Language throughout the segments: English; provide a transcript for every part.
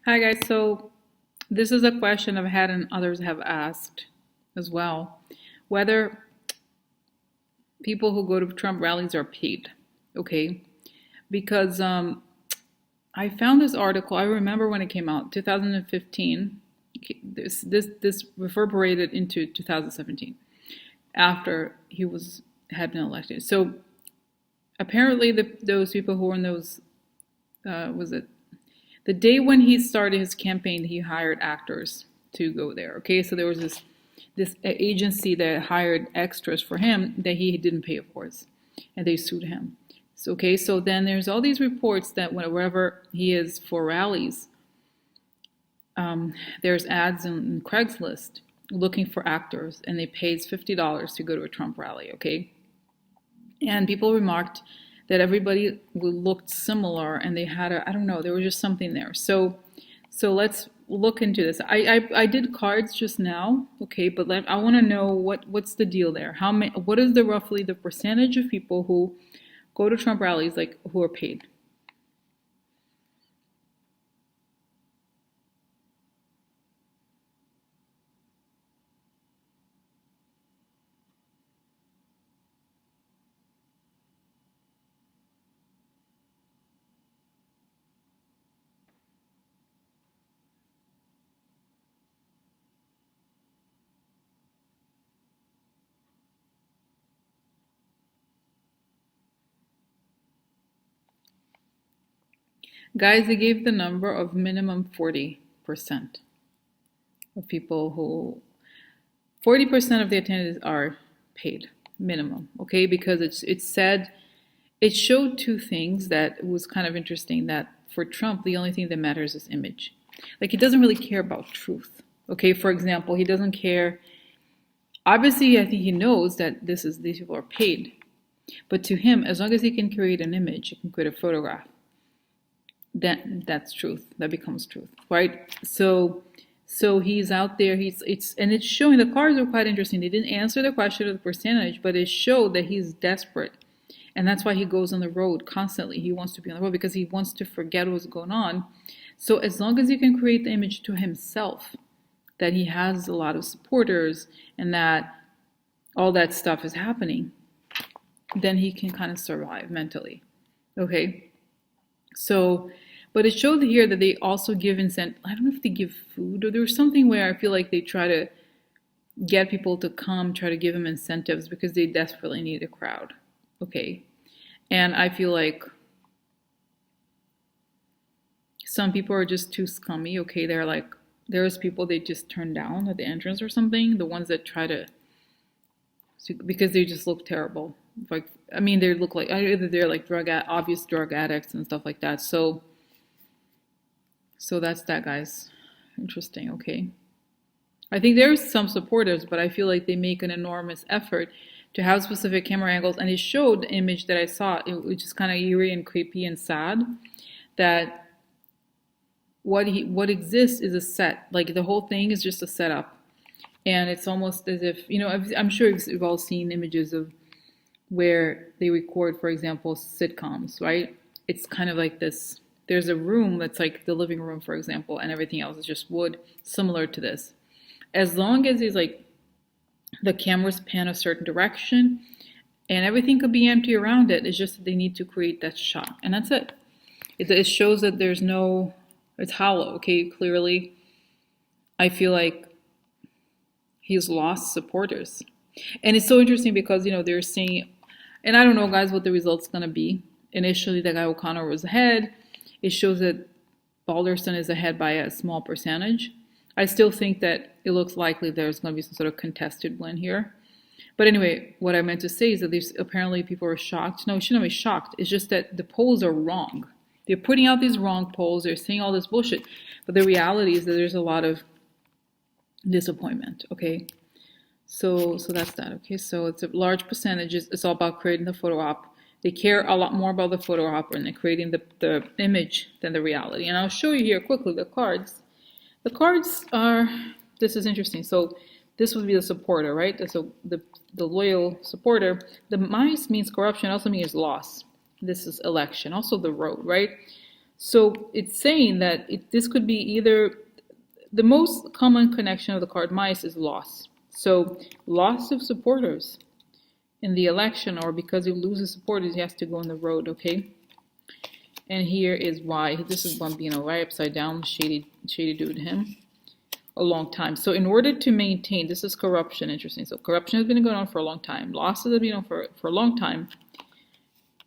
Hi guys, so this is a question I've had and others have asked as well, whether people who go to Trump rallies are paid, okay? Because I found this article, I remember when it came out, 2015, this reverberated into 2017 after had been elected. So apparently those people who were in those, was it the day when he started his campaign, he hired actors to go there. Okay, so there was this agency that hired extras for him that he didn't pay, of course, and they sued him. So, okay, so then there's all these reports that wherever he is for rallies, there's ads in Craigslist looking for actors, and they pays $50 to go to a Trump rally. Okay, and people remarked that everybody looked similar and they had I don't know, there was just something there. So let's look into this. I did cards just now, okay, but I want to know what's the deal there. What is roughly the percentage of people who go to Trump rallies, like, who are paid? Guys, they gave the number of minimum 40% of people who 40% of the attendees are paid minimum, okay? Because it showed two things that was kind of interesting, that for Trump, the only thing that matters is image. Like, he doesn't really care about truth, okay? For example, he doesn't care. Obviously, I think he knows that these people are paid. But to him, as long as he can create an image, he can create a photograph, that's truth. That becomes truth, right? So he's out there. It's showing, the cards are quite interesting. They didn't answer the question of the percentage, but it showed that he's desperate, and that's why he goes on the road constantly. He wants to be on the road because he wants to forget what's going on. So as long as he can create the image to himself that he has a lot of supporters and that all that stuff is happening, then he can kind of survive mentally. Okay, so, but it showed here that they also give incentive. I don't know if they give food, or there's something where I feel like they try to get people to come, try to give them incentives because they desperately need a crowd. Okay, and I feel like some people are just too scummy. Okay, they're like, there's people they just turn down at the entrance or something. The ones that try to, because they just look terrible. Like, I mean, they look like either they're like obvious drug addicts and stuff like that. So that's that, guys. Interesting. Okay, I think there's some supporters, but I feel like they make an enormous effort to have specific camera angles, and it showed the image that I saw, which is kind of eerie and creepy and sad, that what exists is a set. Like, the whole thing is just a setup, and it's almost as if, I'm sure you've all seen images of where they record, for example, sitcoms, right? It's kind of like this. There's a room that's like the living room, for example, and everything else is just wood, similar to this. As long as it's like the cameras pan a certain direction and everything could be empty around it, it's just that they need to create that shot, and that's it. It shows that there's no, it's hollow, okay? Clearly, I feel like he's lost supporters. And it's so interesting because, they're saying, and I don't know, guys, what the result's going to be. Initially, the guy O'Connor was ahead. It shows that Balderson is ahead by a small percentage. I still think that it looks likely there's going to be some sort of contested win here. But anyway, what I meant to say is that apparently people are shocked. No, you shouldn't be shocked. It's just that the polls are wrong. They're putting out these wrong polls. They're saying all this bullshit. But the reality is that there's a lot of disappointment, okay? So that's that, okay? So it's a large percentage. It's all about creating the photo op. They care a lot more about the photo op and creating the image than the reality. And I'll show you here quickly the cards. The cards are, this is interesting. So this would be the supporter, right? So the loyal supporter. The mice means corruption, also means loss. This is election. Also the road, right? So it's saying that this could be either, the most common connection of the card mice is loss. So loss of supporters in the election, or because he loses supporters, he has to go on the road, okay? And here is why. This is Bambino, right? Upside down, shady dude, him. A long time. So in order to maintain, this is corruption, interesting. So corruption has been going on for a long time. Losses have been on for a long time.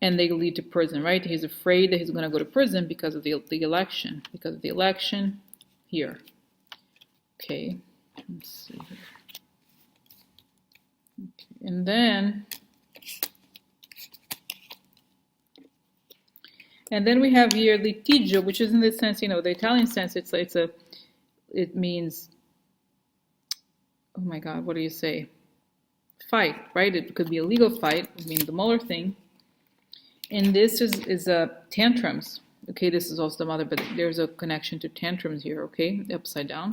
And they lead to prison, right? He's afraid that he's going to go to prison because of the election. Because of the election here. Okay. Let's see here. Okay. And then we have here litigio, which is in the sense, the Italian sense, it means, oh my God, what do you say? Fight, right? It could be a legal fight, I mean the Mueller thing. And this is tantrums. Okay, this is also the mother, but there's a connection to tantrums here, okay? Upside down.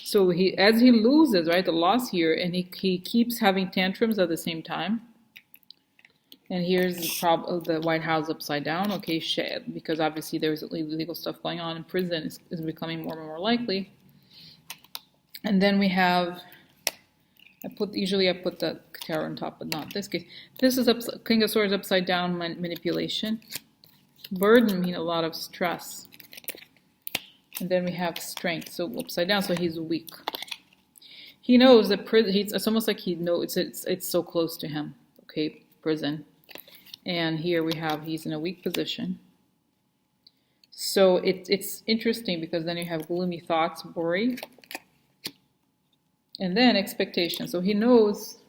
So as he loses, right, the loss here, and he keeps having tantrums at the same time. And here's the White House upside down, okay, because obviously there's illegal stuff going on in prison is becoming more and more likely. And then we have, usually I put the tarot on top, but not this case. This is King of Swords upside down, manipulation. Burden means a lot of stress. And then we have strength, so upside down, so he's weak. He knows that it's almost like he knows it's so close to him, okay, prison. And here we have he's in a weak position. So it's interesting because then you have gloomy thoughts, worry, and then expectation. So he knows.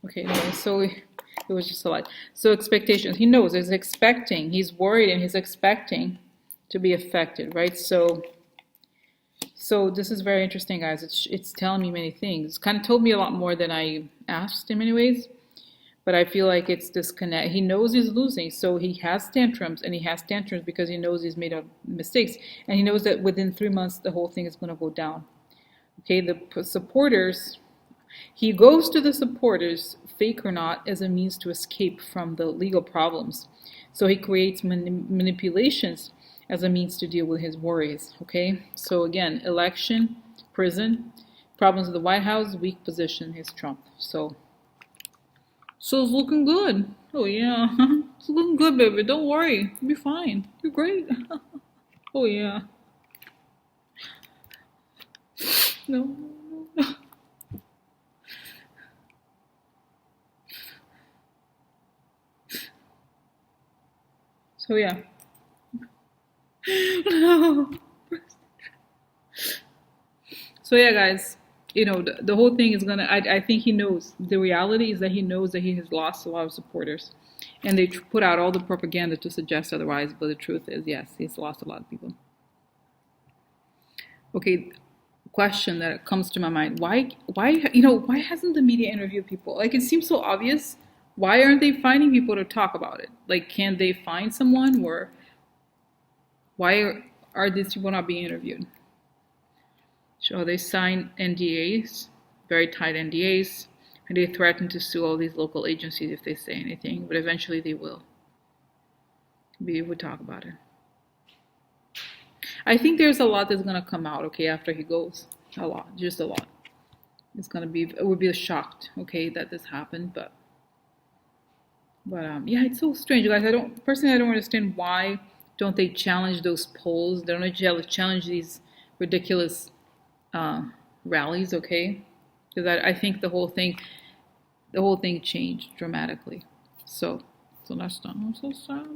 Okay, anyway, so it was just a lot. So expectations. He knows. He's expecting. He's worried and he's expecting to be affected, right? So this is very interesting, guys. It's telling me many things. It's kind of told me a lot more than I asked in many ways. But I feel like it's disconnect. He knows he's losing, so he has tantrums, and he has tantrums because he knows he's made mistakes, and he knows that within 3 months the whole thing is going to go down. Okay, the supporters. He goes to the supporters, fake or not, as a means to escape from the legal problems. So he creates manipulations as a means to deal with his worries, okay? So again, election, prison, problems with the White House, weak position, his Trump. So it's looking good. Oh yeah, it's looking good, baby. Don't worry, you'll be fine. You're great. Oh yeah. No. So yeah. No. So yeah, guys, the whole thing is gonna, I think he knows. The reality is that he knows that he has lost a lot of supporters. And they put out all the propaganda to suggest otherwise, but the truth is, yes, he's lost a lot of people. Okay, question that comes to my mind. Why hasn't the media interviewed people? Like, it seems so obvious. Why aren't they finding people to talk about it? Like, can they find someone, or why are these people not being interviewed? So they signed NDAs, very tight NDAs, and they threaten to sue all these local agencies if they say anything, but eventually they will. We would talk about it. I think there's a lot that's going to come out, okay, after he goes. A lot, just a lot. It would be shocked, okay, that this happened, but yeah, it's so strange, guys. I don't understand why don't they challenge those polls. They don't challenge these ridiculous rallies, okay? Because I think the whole thing changed dramatically. So that's done. I'm so sad.